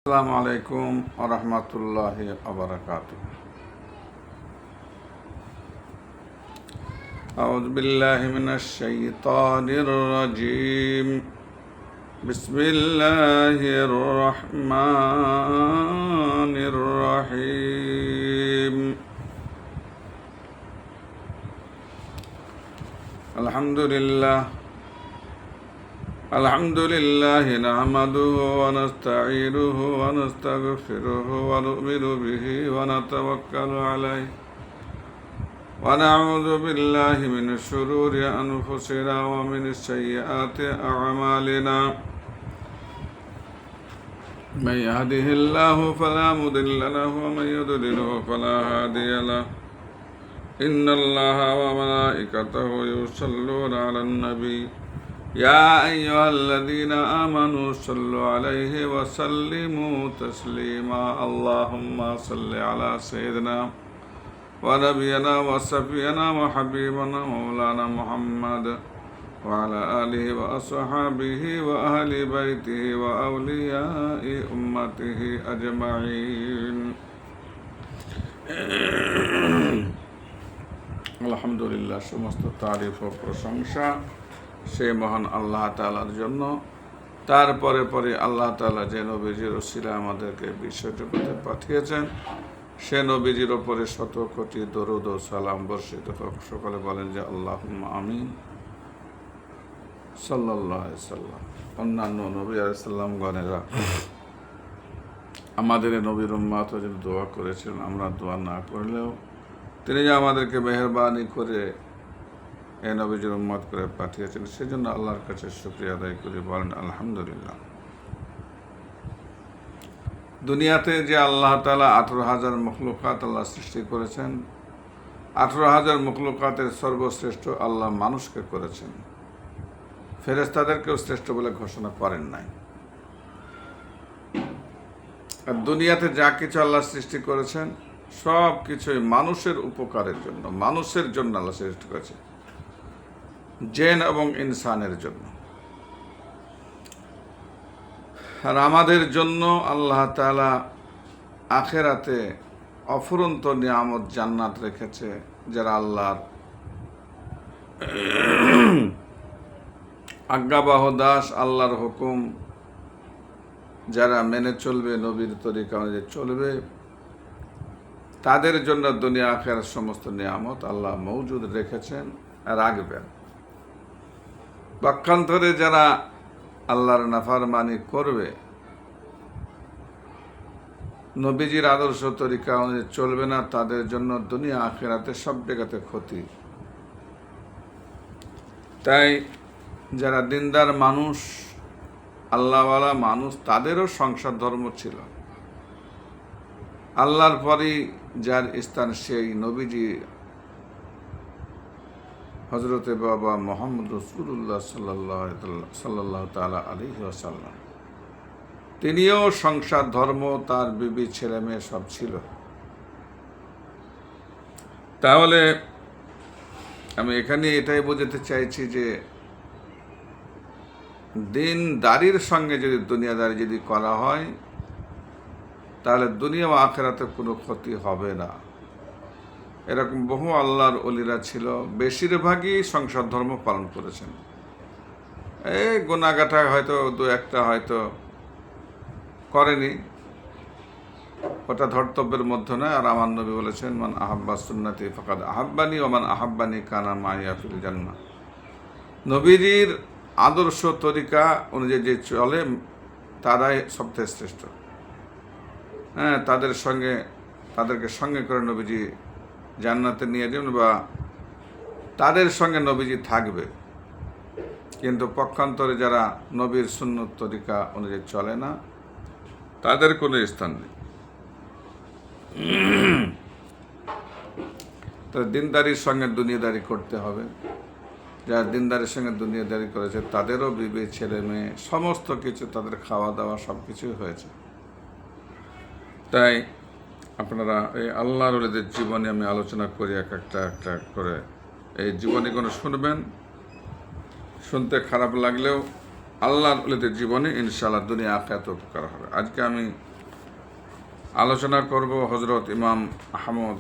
আসসালামু আলাইকুম ওয়া রাহমাতুল্লাহি ওয়া বারাকাতুহু। আউযু বিল্লাহি মিনাশ শাইতানির রাজীম। বিসমিল্লাহির রাহমানির রাহিম। الحمد لله نحمده ونستعينه ونستغفره ونؤمن به ونتوكل عليه ونعوذ بالله من شرور أنفسنا ومن سيئات أعمالنا من يهده الله فلا مضل له ومن يضلله فلا هادي له إن الله وملائكته يصلون على النبي يا أيها الذين آمنوا صلوا عليه وسلموا تسليما اللهم صل على سيدنا ونبينا وصفينا وحبيبنا مولانا محمد وعلى آله وأصحابه وأهل بيته وأولياء أمته أجمعين আলহামদুলিল্লাহ। সমস্ত তারিফ ও প্রশংসা সে মহান আল্লাহ তাআলার জন্য। তারপরে আল্লাহ তাআলা যে নবীজির ওসিলা আমাদেরকে বিশ্বজগতে পাঠিয়েছেন, সে নবীজির ওপরে শত কোটি দরুদ ও সালাম বর্ষিত হোক। সকলে বলেন যে আল্লাহুম্মা আমিন। সাল্লাল্লাহু আলাইহি সাল্লাম। অন্যান্য নবী আলাইহিস সালাম গণেরা আমাদের নবীর উম্মত যে দোয়া করেছেন, আমরা দোয়া না করলেও তিনি যে আমাদেরকে মেহেরবানি করে এ নবীজির উম্মত করে পাঠিয়েছেন, সেজন্য আল্লাহর কাছে শুকরিয়া আদায় করি, বলেন আলহামদুলিল্লাহ। দুনিয়াতে যে আল্লাহ তাআলা 18,000 মখলুকাত আল্লাহ সৃষ্টি করেছেন, 18,000 মখলুকাতের সর্বশ্রেষ্ঠ আল্লাহ মানুষকে করেছেন, ফেরেশতাদেরকেও শ্রেষ্ঠ বলে ঘোষণা করেন নাই। আর দুনিয়াতে যা কিছু আল্লাহ সৃষ্টি করেছেন সব কিছুই মানুষের উপকারের জন্য, মানুষের জন্য আল্লাহ সৃষ্টি করেছে, জিন এবং ইনসানের জন্য। আর আমাদের জন্য আল্লাহ তাআলা আখিরাতে অফুরন্ত নিয়ামত জান্নাত রেখেছে, যারা আল্লাহর আজ্ঞাবহ দাস, আল্লাহর হুকুম যারা মেনে চলবে, নবীর তরিকা অনুযায়ী চলবে, তাদের জন্য দুনিয়া আখিরাত সমস্ত নিয়ামত আল্লাহ মওজুদ রেখেছেন, রাখবেন। পক্ষান্তরে যারা আল্লাহর নাফরমানি করবে, নবীজির আদর্শ তরিকা অনুযায়ী চলবে না, তাদের জন্য দুনিয়া আখিরাতে সব জায়গাতে ক্ষতি। তাই যারা দিনদার মানুষ, আল্লাহওয়ালা মানুষ, তাদেরও সংসার ধর্ম ছিল। আল্লাহর পরই যার স্থান সেই নবীজি হযরতে বাবা মুহাম্মদ রাসূলুল্লাহ সাল্লাল্লাহু তাআলা আলাইহি ওয়াসাল্লাম। তিনিও সংসার ধর্ম, তার বিবি ছেলে মেয়ে সব ছিল। তাহলে আমি এখানে এটাই বোঝাতে চাইছি যে দিনদারির সঙ্গে যদি দুনিয়াদারি যদি করা হয়, তাহলে দুনিয়া ও আখিরাতে কোনো ক্ষতি হবে না। এরকম বহু আল্লাহর ওলিরা ছিল, বেশিরভাগই সংসার ধর্ম পালন করেছেন। এই গুনাহগাটা হয়তো দু একটা হয়তো করেনি, ওটা ধর্তব্যের মধ্যে নয়। আর আমার নবী বলেছেন, মান আহাব্বা সুন্নতি ফাকাদ আহাব্বানি ওয়া মান আহাব্বানি কানা মাইয়া ফিল জান্নাহ। নবীজির আদর্শ তরিকা অনুযায়ী যে চলে, তারাই সবথেকে শ্রেষ্ঠ। তাদেরকে সঙ্গে করে নবীজি জান্নাতে নিয়ে যাবেন, বা তাদের সঙ্গে নবীজি থাকবে। কিন্তু পক্ষান্তরে যারা নবীর সুন্নত তরিকা অনুযায়ী চলে না, তাদের কোনো স্থান নেই। তো দিনদারির সঙ্গে দুনিয়াদারি করতে হবে। যারা দিনদারির সঙ্গে দুনিয়াদারি করেছে, তাদেরও বিবি ছেলে মেয়ে সমস্ত কিছু, তাদের খাওয়া দাওয়া সব কিছুই হয়েছে। তাই আপনারা এই আল্লাহর ওলিদের জীবনে আমি আলোচনা করি, একটা করে এই জীবনীগুলো শুনবেন। শুনতে খারাপ লাগলেও আল্লাহর ওলিদের জীবনে ইনশাআল্লাহ দুনিয়া আখিরাত উপকার হবে। আজকে আমি আলোচনা করব হযরত ইমাম আহমদ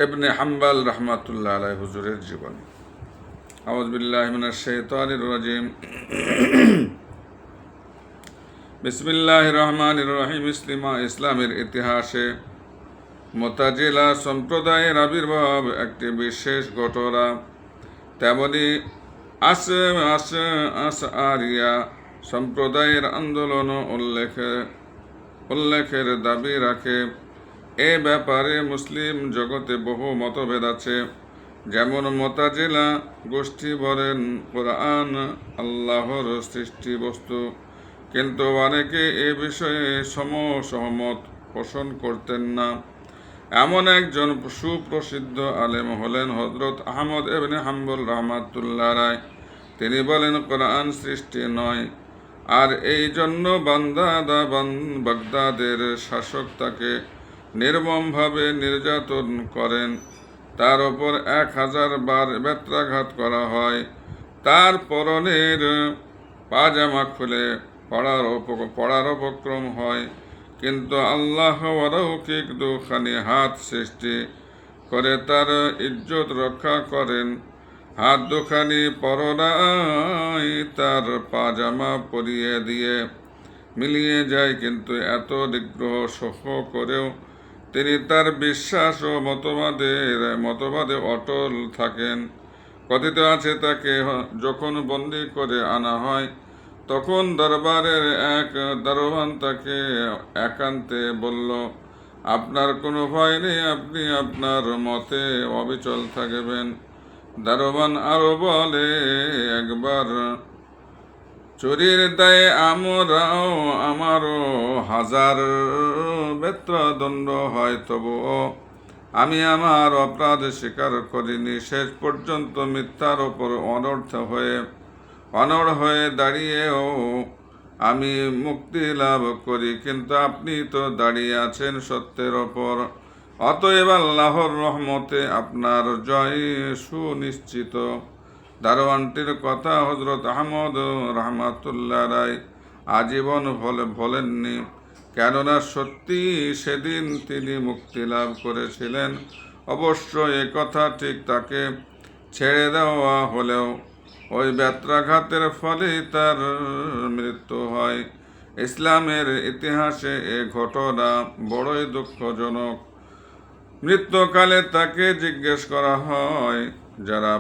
ইবনে হাম্বল রাহমাতুল্লাহ আলাইহি হুজুরের জীবনী। আউযু বিল্লাহি মিনাশ শাইতানির রাজিম। বিসমিল্লাহির রহমানির রহিম। ইসলামের ইতিহাসে মুতাজিলা সম্প্রদায়ের আবির্ভাব একটি বিশেষ ঘটনা। তেমনি আশআরিয়া সম্প্রদায়ের আন্দোলন উল্লেখের দাবি রাখে। এ ব্যাপারে মুসলিম জগতে বহু মতভেদ আছে। যেমন মুতাজিলা গোষ্ঠী বলেন কোরআন আল্লাহর সৃষ্টি বস্তু, কিন্তু অনেকে এ বিষয়ে সহমত পোষণ করতেন না। এমন একজন সুপ্রসিদ্ধ আলেম হলেন হযরত আহমদ ইবনে হাম্বল রাহমাতুল্লাহ আলাইহি। তিনি বলেন কোরআন সৃষ্টি নয়, আর এই জন্য বাগদাদের শাসক তাকে নির্মমভাবে নির্যাতন করেন। তার ওপর 1000 বার বেত্রাঘাত করা হয়। তার পরনের পাজামা খুলে পড়ার উপক্রম হয়। কিন্তু আল্লাহ অলৌকিক দুখানি হাত সৃষ্টি করে তার ইজ্জত রক্ষা করেন। হাত দুখানি পরনায় তার পাজামা পরিয়ে দিয়ে মিলিয়ে যায়, কিন্তু এত নিগ্রহ সহ করেও তিনি তার বিশ্বাস ও মতবাদে অটল থাকেন। কথিত আছে তাকে যখন বন্দী করে আনা হয়, তখন দরবারের এক দারোয়ান তাকে একান্তে বলল, আপনার কোনো ভয় নেই, আপনি আপনার মতে অবিচল থাকবেন। দারোয়ান আরো বলে, একবার চুরির দায়ে আমারও 1000 বেত্রদণ্ড হয়, তবুও আমি আমার অপরাধ স্বীকার করিনি। শেষ পর্যন্ত মিথ্যার ওপর অনড় হয়ে দাঁড়িয়েও আমি মুক্তি লাভ করি, কিন্তু আপনি তো দাঁড়িয়ে আছেন সত্যের ওপর। অতএব আল্লাহর রহমতে আপনার জয় সুনিশ্চিত। দারোয়ানটির কথা হযরত আহমদ রাহমাতুল্লাহ আলাইহি আজীবন ভোলেননি, কেননা সত্যি সেদিন তিনি মুক্তি লাভ করেছিলেন। অবশ্য এ কথা ঠিক, তাকে ছেড়ে দেওয়া হলেও ওই বেত্রাঘাতের ফলেই তার মৃত্যু হয়। ইসলামের ইতিহাসে এ ঘটনা বড়ই দুঃখজনক। মৃত্যুকালে তাকে জিজ্ঞেস করা হয়, যারা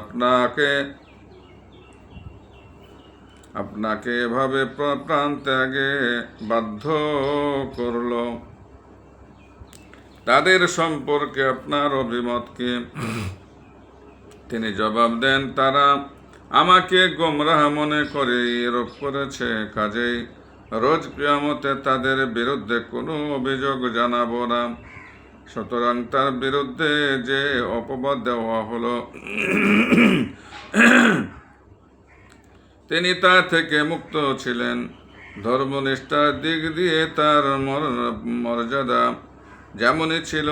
আপনাকে এভাবে প্রাণ ত্যাগে বাধ্য করল, তাদের সম্পর্কে আপনার অভিমত কি? তিনি জবাব দেন, তারা আমাকে গোমরাহ মনে করে এরূপ করেছে, কাজেই রোজ কিয়ামতে তাদের বিরুদ্ধে কোনো অভিযোগ জানাবো না। সুতরাং তার বিরুদ্ধে যে অপবাদ দেওয়া হলো, তিনি তা থেকে মুক্ত ছিলেন। ধর্মনিষ্ঠার দিক দিয়ে তার মর্যাদা যেমনই ছিল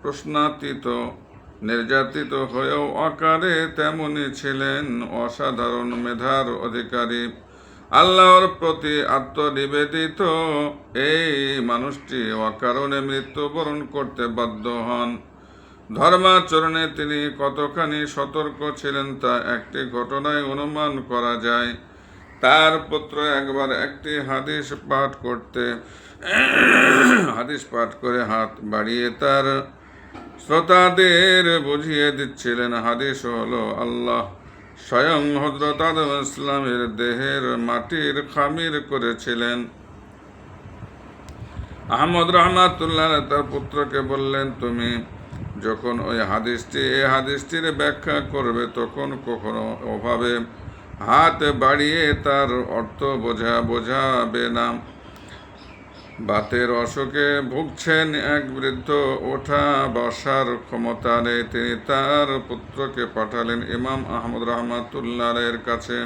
প্রশ্নাতীত, নির্যাতিত হয়েও অকারে তেমনই ছিলেন অসাধারণ মেধার অধিকারী। আল্লাহর প্রতি আত্মনিবেদিত এই মানুষটি অকারণে মৃত্যুবরণ করতে বাধ্য হন। ধর্মাচরণে তিনি কতখানি সতর্ক ছিলেন তা একটি ঘটনায় অনুমান করা যায়। তার পুত্র একবার একটি হাদিস পাঠ করে হাত বাড়িয়ে তার শ্রোতাদের বুঝিয়ে দিচ্ছিলেন। হাদিস হলো, আল্লাহ স্বয়ং হযরত আদম ইসলামের দেহের মাটির খামির করেছিলেন। আহমদ রাহমাতুল্লাহ তার পুত্রকে বললেন, তুমি যখন এই হাদিসটির ব্যাখ্যা করবে, তখন কখনো ওভাবে হাত বাড়িয়ে তার অর্থ বোঝাবে না। বাতের অসুখে ভুগছেন এক বৃদ্ধ, ওঠা বসার ক্ষমতা নেই। তিনি তার পুত্রকে পাঠালেন ইমাম আহমদ রাহমাতুল্লাহ এর কাছে।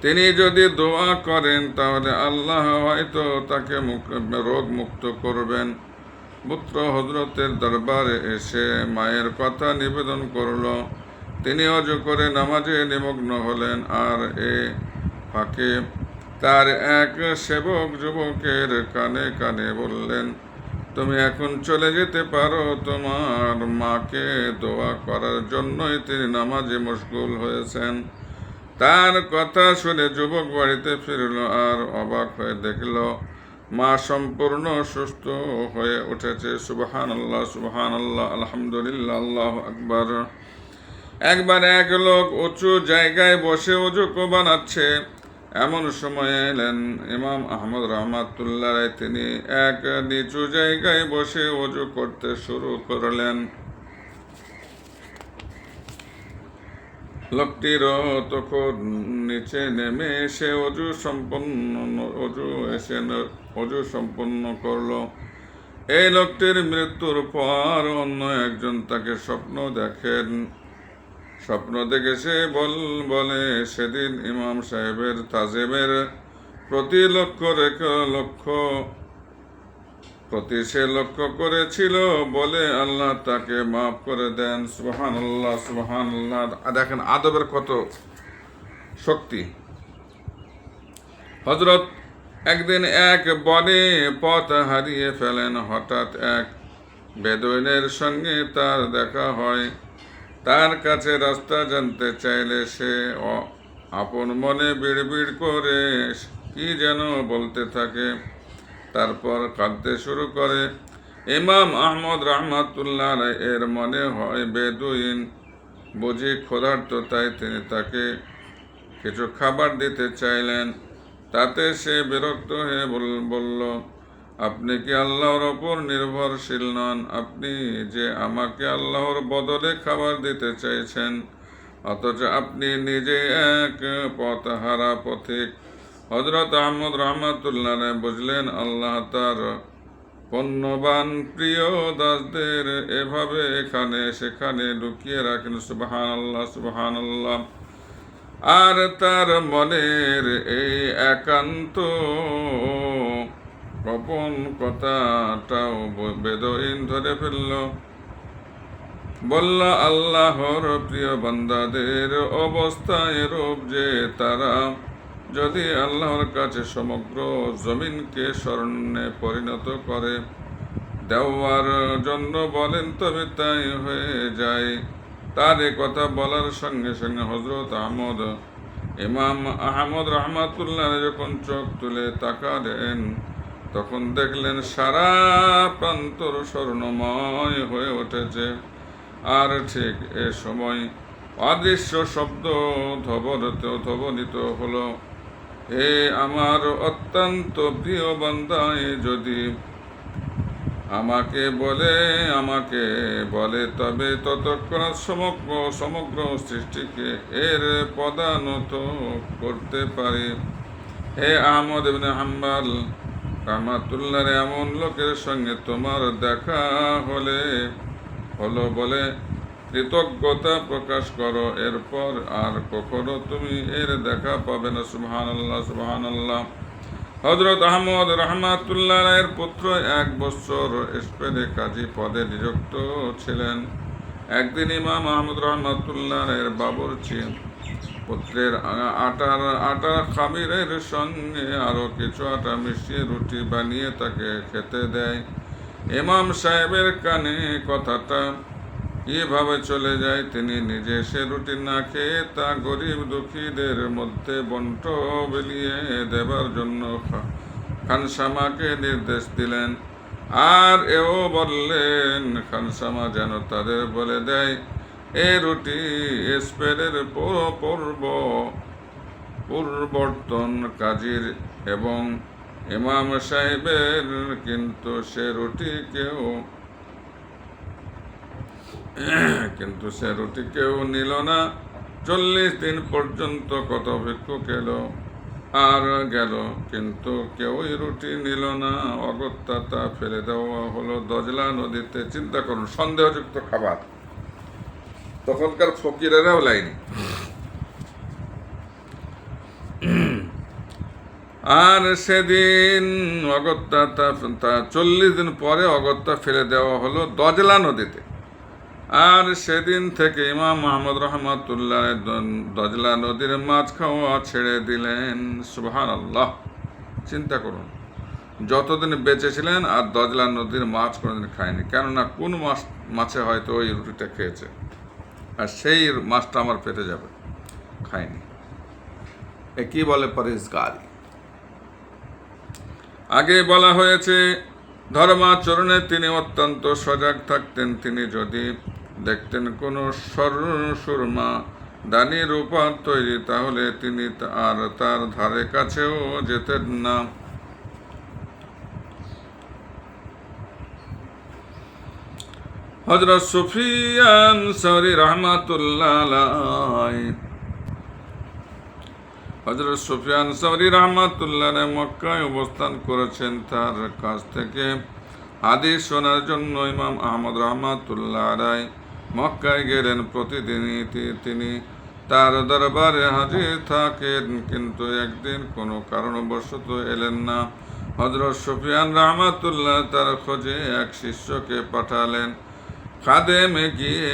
তিনি যদি দোয়া করেন, তাহলে আল্লাহ হয়তো তাকে রোগ মুক্ত করবেন। পুত্র হযরতের দরবারে এসে মায়ের কথা নিবেদন করল। তিনি অজু করে নামাজে নিমগ্ন হলেন। আর এ ফাঁকে তার এক সেবক যুবকের কানে কানে বললেন, তুমি এখন চলে যেতে পারো, তোমার মাকে দোয়া করার জন্যই তিনি নামাজে মশগুল হয়েছেন। তার কথা শুনে যুবক বাড়িতে ফিরল আর অবাক হয়ে দেখল মা সম্পূর্ণ সুস্থ হয়ে উঠেছে। সুবহানাল্লাহ, সুবহানাল্লাহ, আলহামদুলিল্লাহ, আল্লাহু আকবার। একবার এক লোক উঁচু জায়গায় বসে ওযু বানাচ্ছে। এমন সময় এলেন ইমাম আহমদ রাহমাতুল্লাহ আলাইহি। তিনি এক নিচু জায়গায় বসে ওযু করতে শুরু করলেন। লোকটিরও তখন নিচে নেমে এসে অজু সম্পন্ন করলো। এই লোকটির মৃত্যুর পর অন্য একজন তাকে স্বপ্ন দেখেন। স্বপ্ন দেখে সে বলে সেদিন ইমাম সাহেবের তাজেমের প্রতি সে লক্ষ্য করেছিল বলে আল্লাহ তাকে মাফ করে দেন। সুবহানাল্লাহ, সুবহানাল্লাহ। দেখেন আদবের কত শক্তি। হযরত একদিন এক বনে পথ হারিয়ে ফেলেন। হঠাৎ এক বেদুইনের সঙ্গে তার দেখা হয়। তার কাছে রাস্তা জানতে চাইলে সে আপন মনে বিড়বিড় করে কি যেন বলতে থাকে, তারপর কাঁদতে শুরু করে। ইমাম আহমদ রাহমাতুল্লাহ আলাইহি এর মনে হয় বেদুইন বুঝি ক্ষুধার্ত, তাই তিনি তাকে কিছু খাবার দিতে চাইলেন। তাতে সে বিরক্ত হয়ে বলল, আপনি কি আল্লাহর ওপর নির্ভরশীল নন? আপনি যে আমাকে আল্লাহর বদলে খাবার দিতে চাইছেন, অথচ আপনি নিজে এক পথহারা পথিক। হযরত আহমদ রাহমাতুল্লাহ আলাইহি বুঝলেন আল্লাহ তার পণ্যবান প্রিয় দাসদের এভাবে এখানে সেখানে লুকিয়ে রাখেন। সুবহানাল্লাহ, সুবহানাল্লাহ। আর তার মনের এই একান্ত গোপন কথাটাও বেদুইন ধরে ফেলল। বলল, আল্লাহর প্রিয় বান্দাদের অবস্থা এরূপ যে তারা যদি আল্লাহর কাছে সমগ্র জমিনকে স্বর্ণে পরিণত করে দেওয়ার জন্য বলেন তবে তাই হয়ে যায়। তার এ কথা বলার সঙ্গে সঙ্গে হযরত ইমাম আহমদ রাহমাতুল্লাহ যখন চোখ তুলে তাকালেন, তখন দেখলেন সারা প্রান্তর স্বর্ণময় হয়ে উঠেছে। আর ঠিক এ সময় অদৃশ্য শব্দ ধ্বনিত হলো, হে আমার অত্যন্ত প্রিয় বান্দা, যদি আমাকে বলে তবে তৎক্ষণাৎ সমগ্র সৃষ্টিকে এর পদানত করতে পারি। হে আহমদ ইবনে হাম্বল রাহমাতুল্লাহ, এমন লোকের সঙ্গে তোমার দেখা হলো বলে কৃতজ্ঞতা প্রকাশ করো, এরপর আর কখনো তুমি এর দেখা পাবে না। সুবহানাল্লাহ, সুবহানাল্লাহ। হযরত আহমদ রাহমাতুল্লাহ এর পুত্র 1 বছর স্পেনে কাজী পদে নিযুক্ত ছিলেন। একদিন ইমাম আহমদ রাহমাতুল্লাহ এর বাবুর্চি পুত্রের আটা খামিরের সঙ্গে আরো কিছু আটা মিশিয়ে রুটি বানিয়ে তাকে খেতে দেয়। ইমাম সাহেবের কানে কথাটা কিভাবে চলে যায়, তিনি নিজে সে রুটি না খেয়ে তা গরিব দুঃখীদের মধ্যে বন্ট বিলিয়ে দেবার জন্য খানসামাকে নির্দেশ দিলেন। আর এও বললেন খানসামা যেন তাদের বলে দেয় এ রুটি স্পেনের পূর্ববর্তন কাজীর এবং ইমাম সাহেবের, কিন্তু সে রুটি কেউ নিল না। 40 দিন পর্যন্ত কত ভিক্ষুক এলো আর গেল, কিন্তু কেউই রুটি নিল না। অগত্যা তা ফেলে দেওয়া হলো দজলা নদীতে। চিন্তা করুন, সন্দেহযুক্ত খাবার, তখনকার ফকিরেরাও লাইনি। আর সেদিন অগত্যা তা 40 দিন পরে অগত্যা ফেলে দেওয়া হলো দজলা নদীতে। আর সেদিন থেকে ইমাম আহমদ রহমাতুল্লাহ দজলা নদীর মাছ খাওয়া ছেড়ে দিলেন। সুবহানাল্লাহ। চিন্তা করুন, যতদিন বেঁচে ছিলেন আর দজলা নদীর মাছ কোনোদিন খায়নি। কেননা কোন মাছে হয়তো ওই রুটিটা খেয়েছে, আর সেই মাছটা আমার পেটে যাবে, খায়নি। এ কি বলে পরেজগারি। আগে বলা হয়েছে ধর্মাচরণে তিনি অত্যন্ত সজাগ থাকতেন। তিনি যদি দেখতেন কোনো সুরমা দানি রূপার তৈরি, তাহলে তিনি আর তার ধারে কাছেও যেতেন না। হযরত সুফিয়ান সৌরি রহমাতুল্লাহ আলাইহি, হযরত সুফিয়ান সৌরি রহমাতুল্লাহ মক্কায় অবস্থান করেছেন। তার কাছ থেকে হাদিস শোনার জন্য ইমাম আহমদ রহমাতুল্লাহ আলাইহি মক্কায় গেলেন। প্রতিদিনই তিনি তার দরবারে হাজির থাকেন, কিন্তু একদিন কোনো কারণবশত এলেন না। হযরত সুফিয়ান রহমাতুল্লাহ তার খোঁজে এক শিষ্যকে পাঠালেন। খাদেম গিয়ে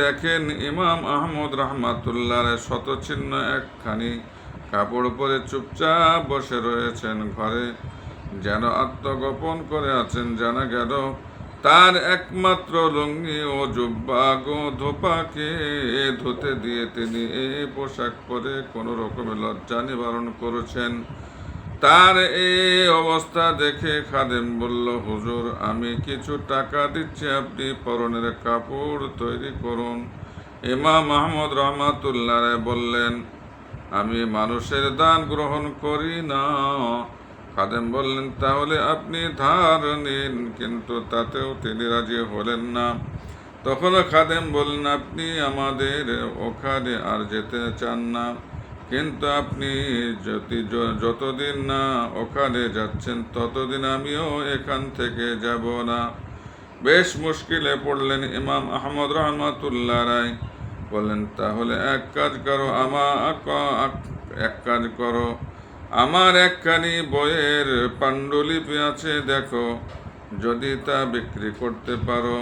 দেখেন ইমাম আহমদ রহমাতুল্লাহ শতচ্ছিন্ন একখানি কাপড় পরে চুপচাপ বসে রয়েছেন ঘরে, যেন আত্মগোপন করে আছেন। জানা গেল তার একমাত্র লুঙ্গি ও জুব্বা ধোপাকে ধুতে দিয়ে তিনি এই পোশাক পরে কোনো রকমের লজ্জা নিবারণ করেছেন। তার এই অবস্থা দেখে খাদেম বলল, হুজুর, আমি কিছু টাকা দিচ্ছি, আপনি পরনের কাপড় তৈরি করুন। ইমাম আহমদ রহমাতুল্লাহ বললেন, আমি মানুষের দান গ্রহণ করি না। খাদেম বললেন, তাহলে আপনি ধার নিন। কিন্তু তাতেও তিনি রাজি হলেন না। তখন খাদেম বললেন, আপনি আমাদের ওখানে আর যেতে চান না, কিন্তু আপনি যতদিন না ওখানে যাচ্ছেন ততদিন আমিও এখান থেকে যাব না। বেশ মুশকিলে পড়লেন ইমাম আহমদ রহমাতুল্লাহ রায়। বললেন, তাহলে এক কাজ করো, আমার একখানি বইয়ের পাণ্ডুলিপি আছে, দেখো, যদি তা বিক্রি করতে পারো।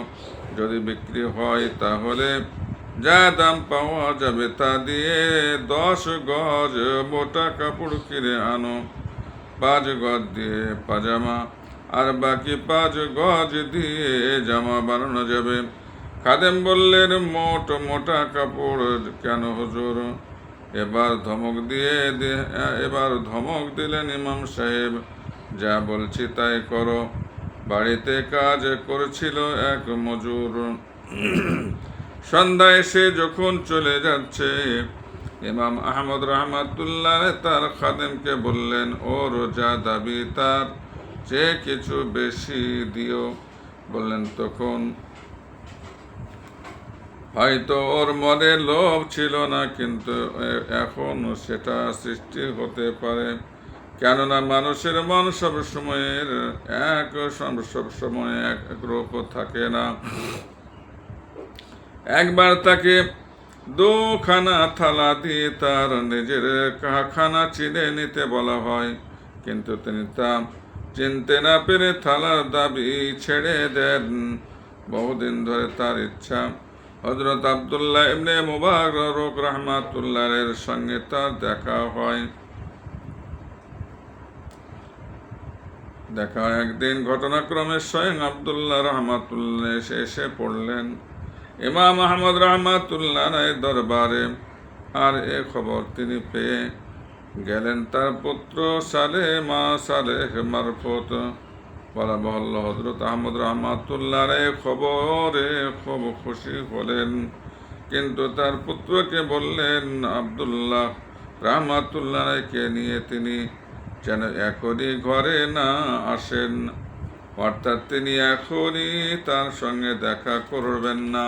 যদি বিক্রি হয় তাহলে যা দাম পাওয়া যাবে তা দিয়ে 10 গজ মোটা কাপড় কিনে আনো। 5 গজ দিয়ে পাজামা আর বাকি 5 গজ দিয়ে জামা বানানো যাবে। খাদেম বললেন, মোটা কাপড় কেন হুজুর? এবার ধমক দিলেন ইমাম সাহেব, যা বলছি তাই করো। বাড়িতে কাজ করেছিল এক মজুর। সন্ধ্যায় সে যখন চলে যাচ্ছে, ইমাম আহমদ রহমাতুল্লাহ তার খাদেমকে বললেন, ওর যা দাবি তার চেয়ে কিছু বেশি দিও। বললেন, তখন হয়তো ওর মনে লোভ ছিল না, কিন্তু এখন সেটা সৃষ্টি হতে পারে। কেননা মানুষের মন সবসময় একরূপ থাকে না। একবার তাকে 2খানা থালা দিয়ে তার নিজের খানা চিনে নিতে বলা হয়, কিন্তু তিনি তা চিনতে না পেরে থালার দাবি ছেড়ে দেন। বহুদিন ধরে তার ইচ্ছা হযরত আব্দুল্লাহ ইবনে মুবারক রাহমাতুল্লাহের সঙ্গে তার দেখা হয়। একদিন ঘটনাক্রমে স্বয়ং আব্দুল্লাহ রহমাতুল্লাহ এসে পড়লেন ইমাম আহমদ রহমাতুল্লাহ দরবারে। আর এ খবর তিনি পেয়ে গেলেন তার পুত্র সালেহ মারফত। বলা বাহুল্য, হযরত আহমদ রহমাতুল্লাহ খবরে খুব খুশি হলেন, কিন্তু তার পুত্রকে বললেন, আব্দুল্লাহ রহমাতুল্লাহকে নিয়ে তিনি যেন এখনই ঘরে না আসেন, অর্থাৎ তিনি এখনই তার সঙ্গে দেখা করবেন না।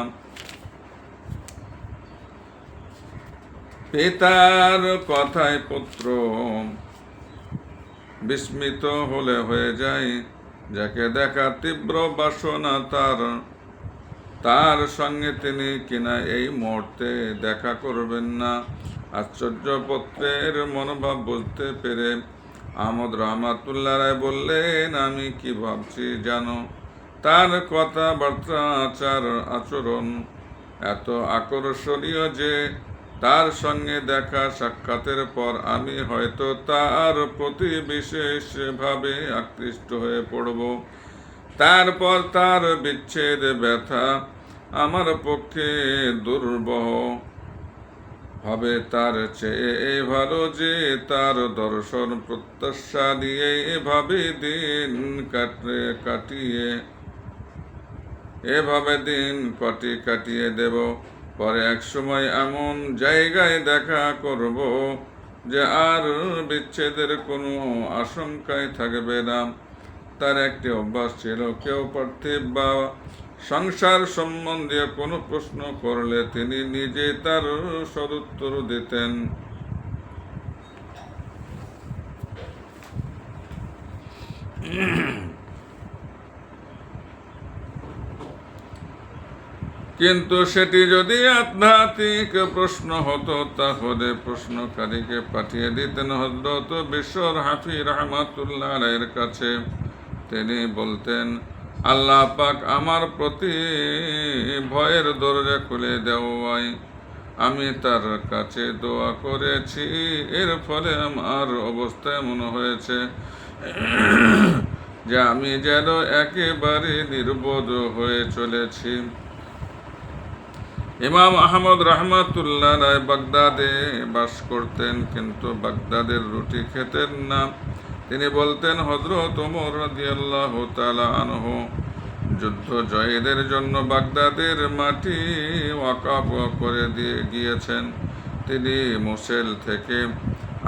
পিতার কথায় পুত্র বিস্মিত হয়ে যায়। যাকে দেখা তীব্র বাসনা তার সঙ্গে তিনি কিনা এই মুহূর্তে দেখা করবেন না। আশ্চর্য পুত্রের মনোভাব বুঝতে পেরে আহমদ রহমাতুল্লাহ রায় বললেন, আমি কি ভাবছি জানো? তার কথাবার্তা আচরণ এত আকর্ষণীয় যে তার সঙ্গে দেখা সাক্ষাতের পর আমি হয়তো তার প্রতি বিশেষভাবে আকৃষ্ট হয়ে পড়ব। তারপর তার বিচ্ছেদ ব্যথা আমার পক্ষে দুর্বহ হবে। তার চেয়ে ভালো যে তার দর্শন প্রত্যাশা নিয়ে এভাবে দিন কাটিয়ে দেব। পরে এক সময় এমন জায়গায় দেখা করব যে আর বিচ্ছেদের কোনো আশঙ্কাই থাকবে না। তার একটি অভ্যাস ছিল, কেউ পার্থিব বা সংসার সম্বন্ধীয় কোনো প্রশ্ন করলে তিনি নিজে তার সদুত্তর দিতেন। কিন্তু সেটি যদি আধ্যাত্মিক প্রশ্ন হতো তাহলে প্রশ্নকারীকে পাঠিয়ে দিতেন হযরত বিশর হাফি রাহমাতুল্লাহ আলাইহির কাছে। তিনি বলতেন, আল্লাহ পাক আমার প্রতি ভয়ের দরজা খুলে দেওয়ায় আমি তার কাছে দোয়া করেছি, এর ফলে আমার অবস্থা এমন হয়েছে যে আমি যেন একেবারে নির্বোধ হয়ে চলেছি। ইমাম আহমদ রাহমাতুল্লাহ রায় বাগদাদে বাস করতেন, কিন্তু বাগদাদের রুটি খেতেন না। তিনি বলতেন, হযরত ওমর রাদিয়াল্লাহু তাআলা আনহু যুদ্ধ জয়ের জন্য বাগদাদের মাটি ওয়াকফ করে দিয়ে গিয়েছেন। তিনি মোসেল থেকে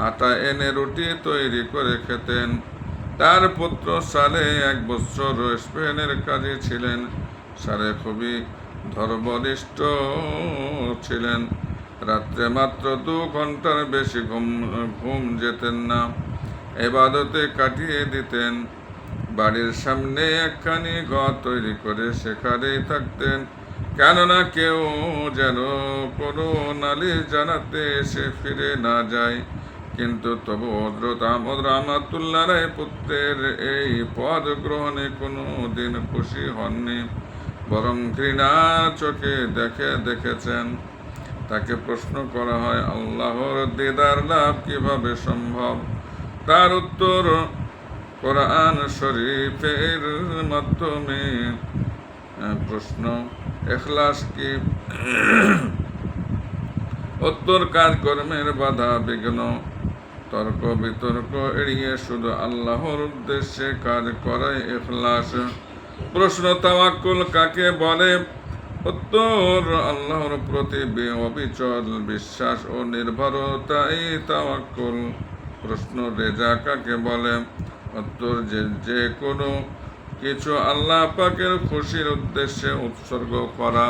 আটা এনে রুটি তৈরি করে খেতেন। তার পুত্র সালেহ 1 বছর স্পেনের কাজী ছিলেন। সালেহ খুবই ধর্মনিষ্ঠ ছিলেন। রাত্রে মাত্র 2 ঘন্টার বেশি ঘুম যেতেন না, ইবাদতে কাটিয়ে দিতেন। বাড়ির সামনে একখানি ঘর তৈরি করে সেখানেই থাকতেন, কেননা কেউ যেন কোনো নালিশ জানাতে এসে ফিরে না যায়। কিন্তু তবু হযরত আহমদ রাহমাতুল্লাহ আলাইহি পুত্রের এই পদ গ্রহণে কোনো দিন খুশি হননি, বরং ঘৃণা চোখে দেখেছেন। তাকে প্রশ্ন করা হয়, আল্লাহর দিদার লাভ কিভাবে সম্ভব? তার উত্তর, কোরআন শরীফের মাধ্যমে। প্রশ্ন, ইখলাস কি? উত্তর, কাজকর্মের বাধা বিঘ্ন, তর্ক বিতর্ক এড়িয়ে শুধু আল্লাহর উদ্দেশ্যে কাজ করাই ইখলাস। প্রশ্ন, তাওয়াক্কুল কাকে বলে? উত্তর, আল্লাহর প্রতি অবিচল বিশ্বাস ও নির্ভরতাই তাওয়াক্কুল। প্রশ্ন, রেজা কাকে বলে? উত্তর, যে কোনো কিছু আল্লাহ পাকের খুশির উদ্দেশ্যে উৎসর্গ করা।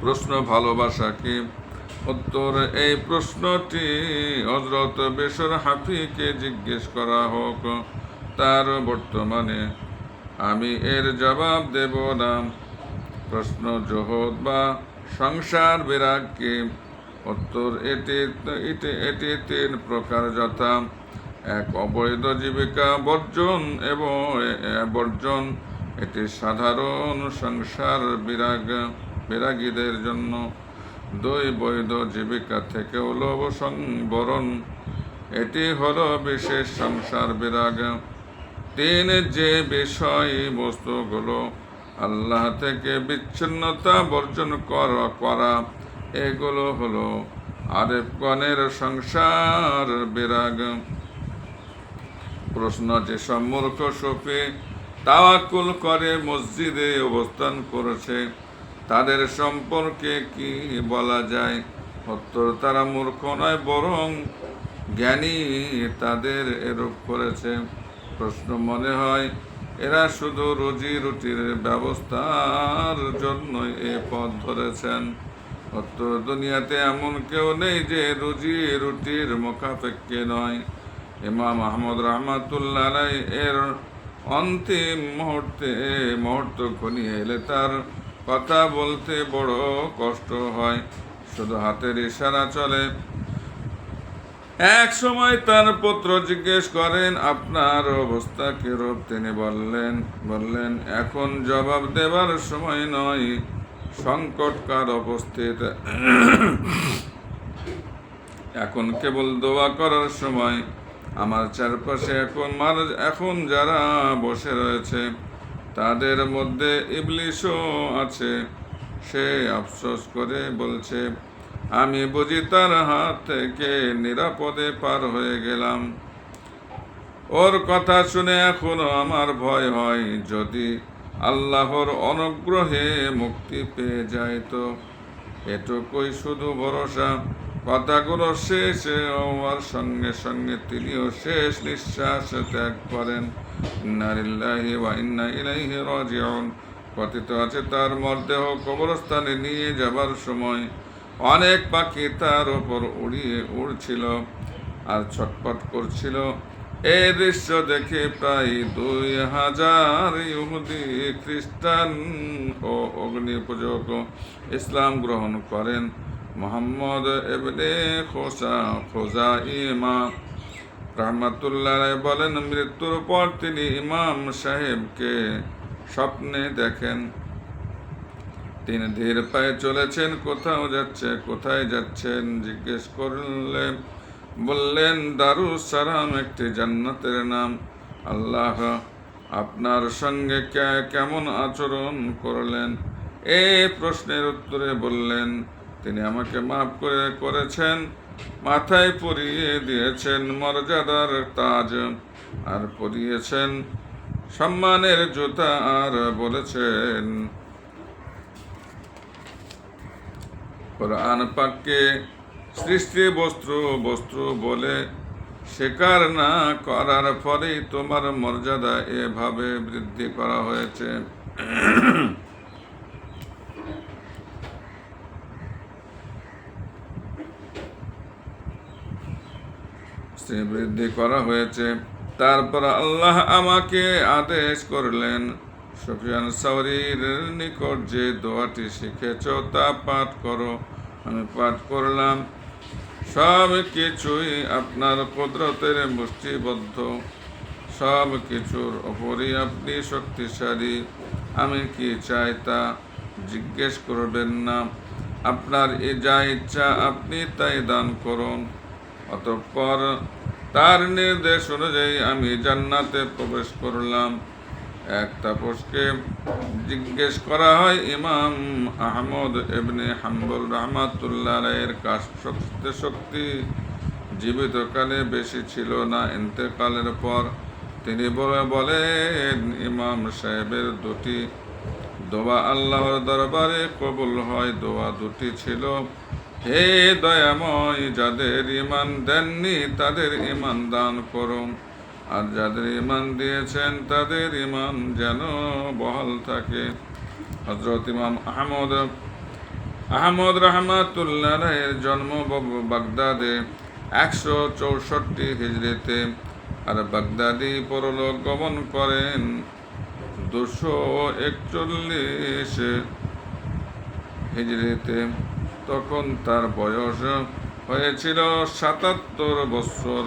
প্রশ্ন, ভালোবাসা কি? উত্তর, এই প্রশ্নটি হযরত বিশর হাফিকে জিজ্ঞেস করা হোক, তার বর্তমানে আমি এর জবাব দেব না। প্রশ্ন, জোহদ বা সংসার বিরাগ কি? উত্তর, এটি 3 প্রকার, যথা 1, অবৈধ জীবিকা বর্জন, এটি সাধারণ সংসার বিরাগীদের জন্য। 2, বৈধ জীবিকা থেকেও লোভ সংবরণ, এটি হলো বিশেষ সংসার বিরাগ। 3, যে বিষয় বস্তুগুলো আল্লাহ থেকে বিচ্ছিন্নতা বর্জন করা, এগুলো হলো আরেফগণের সংসার বিরাগ। প্রশ্ন, যেসব মূর্খ সুফি তাওয়াক্কুল করে মসজিদে অবস্থান করেছে তাদের সম্পর্কে কি বলা যায়? উত্তর, তারা মূর্খ নয় বরং জ্ঞানী তাদের এরূপ করেছে। প্রশ্ন, মনে হয় এরা শুধু রুজি রুটির ব্যবস্থার জন্যই এ পথ ধরেছেন। উত্তর, দুনিয়াতে এমন কেউ নেই যে রুজি রুটির মুখাপেক্ষী নয়। ইমাম আহমদ রাহমাতুল্লাহ আলাইহি এর অন্তিম মুহূর্ত ঘনিয়ে এলে তার কথা বলতে বড় কষ্ট হয়, শুধু হাতের ইশারা চলে। এক সময় তার পুত্র জিজ্ঞেস করেন, আপনার অবস্থা কিরূপ? তিনি বললেন, এখন জবাব দেবার সময় নয়, সংকটকার উপস্থিত। এখন কেবল দোয়া করার সময়। আমার চারপাশে এখন যারা বসে রয়েছে তাদের মধ্যে ইবলিশও আছে। সে আফসোস করে বলছে, আমি বুঝি তার হাত থেকে নিরাপদে পার হয়ে গেলাম। ওর কথা শুনে এখনো আমার ভয় হয়, যদি আল্লাহর অনুগ্রহে মুক্তি পেয়ে যায় তো। এটুকুই শুধু ভরসা। কথাগুলো শেষ হওয়ার সঙ্গে সঙ্গে তিনিও শেষ নিঃশ্বাস ত্যাগ করেন। ইন্না লিল্লাহি ওয়া ইন্না ইলাইহি রাজিউন। কথিত আছে, তার মরদেহ কবরস্থানে নিয়ে যাবার সময় অনেক পাখি তার ওপর উড়ছিল আর ছটফট করছিল। এই দৃশ্য দেখে প্রায় 2000 ইহুদি, খ্রিস্টান ও অগ্নি পূজক ইসলাম গ্রহণ করেন। মুহাম্মদ ইবনে খুজাইমা রাহমাতুল্লাহ বলেন, মৃত্যুর পর তিনি ইমাম সাহেবকে স্বপ্নে দেখেন। তিনি ধীর পায়ে চলেছেন, কোথায় যাচ্ছেন জিজ্ঞেস করলে বললেন, দারুস সালাম একটি জান্নাতের নাম। আল্লাহ আপনার সঙ্গে কেমন আচরণ করলেন? এই প্রশ্নের উত্তরে বললেন, তিনি আমাকে মাফ করেছেন, মাথায় পরিয়ে দিয়েছেন মর্যাদার তাজ, আর পরিয়েছেন সম্মানের জুতা, আর বলেছেন, কোরআন পাককে সৃষ্টি বস্ত্র বলে স্বীকার না করার ফলেই তোমার মর্যাদা এভাবে বৃদ্ধি করা হয়েছে। তারপর আল্লাহ আমাকে আদেশ করলেন, সুফিয়ান সাওরীর নিকট যে দোয়াটি শিখেছ তা পাঠ করো। আমি পাঠ করলাম, সব কিছুই আপনার কুদরতের মুষ্টিবদ্ধ, সব কিছুর ওপরই আপনি শক্তিশালী। আমি কি চাই তা জিজ্ঞেস করবেন না। আপনার যা ইচ্ছা আপনি তাই দান করুন। অতঃপর তার নির্দেশ অনুযায়ী আমি জান্নাতে প্রবেশ করলাম। এক তাপসকে জিজ্ঞেস করা হয়, ইমাম আহমদ ইবনে হাম্বল রাহমাতুল্লাহ আলাইহির শক্তি জীবিতকালে বেশি ছিল না ইন্তেকালের পর। তিনি বলেন, ইমাম সাহেবের দুটি দোয়া আল্লাহর দরবারে কবুল হয়। দোয়া দুটি ছিল, হে দয়াময়, যাদের ঈমান দেননি তাদের ঈমান দান করুন, আর যাদের ঈমান দিয়েছেন তাদের ঈমান যেন বহাল থাকে। হযরত ইমাম আহমদ রাহমাতুল্লাহ আলাইহির জন্ম বাগদাদে 164 হিজরিতে, আর বাগদাদি পরলোক গমন করেন 241 হিজরিতে। তখন তার বয়স হয়েছিল 77 বছর।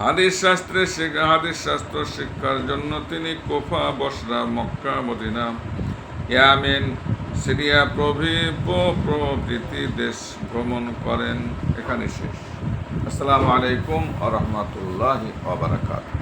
হাদিস শাস্ত্র শিক্ষার জন্য তিনি কুফা, বসরা, মক্কা, মদিনা, ইয়ামেন, সিরিয়া প্রভৃতি দেশ ভ্রমণ করেন। এখানে শেষ। আসসালামু আলাইকুম ওয়া রাহমাতুল্লাহি ওয়া বারাকাতুহু।